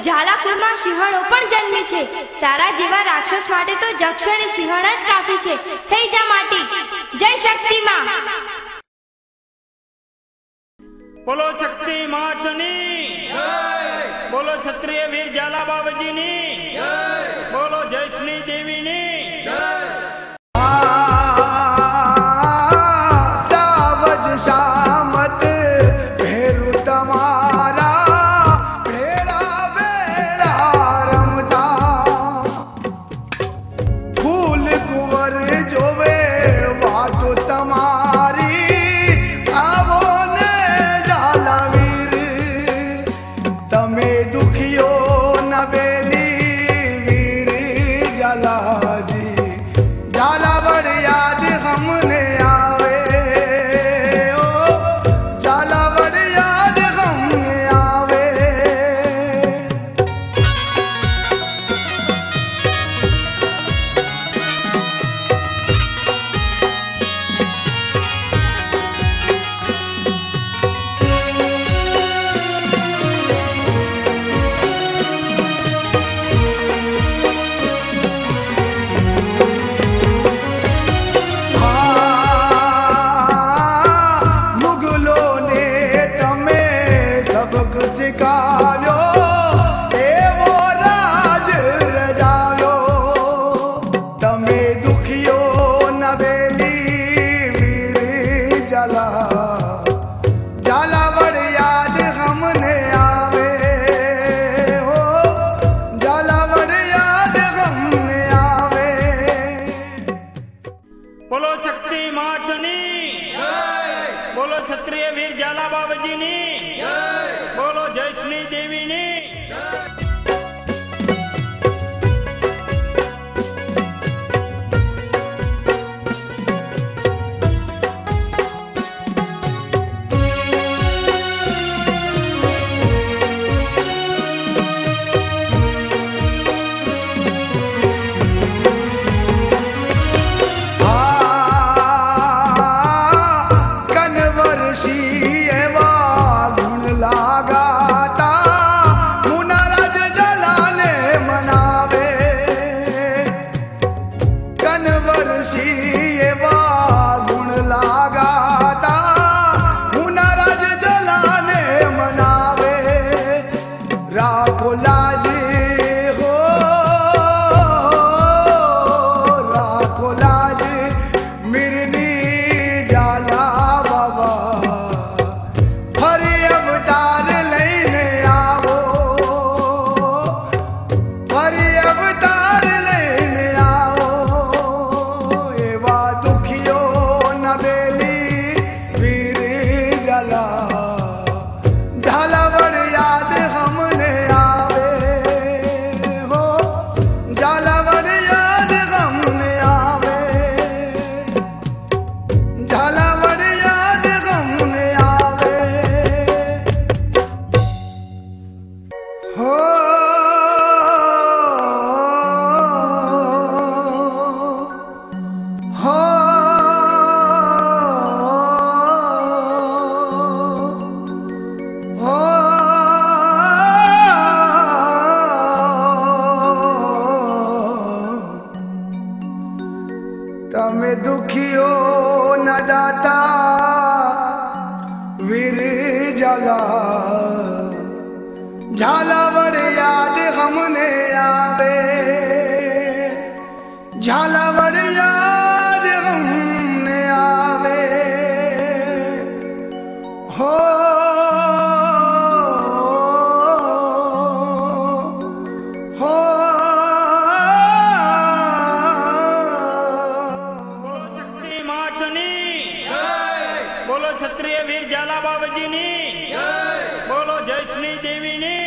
ઝાલાકુળમાં સિંહણો પણ જન્મી છે. તારા જેવા રાક્ષસ માટે તો જક્ષણી સિંહણ જ કાફી છે. થઈ જા માટી. જય શક્તિમાં. બોલો શક્તિ માતની જય. બોલો ક્ષત્રિય વીર ઝાલા બાવાજીની જય. બોલો જયશ્રી દેવીની જય. બોલો શક્તિ માતની જય. બોલો ક્ષત્રિય વીર ઝાલા બાવાજીની જય. બોલો જયશ્રી દેવીની જય. તમે દુખિયો ન દાતા વીર ઝાલા ઝાલાવર યાદ હમને આવે ઝાલાવર યાદ હમને આવે હો બોલો ક્ષત્રિય વીર ઝાલા બાવાજીની જય. બોલો જયશ્રી દેવીની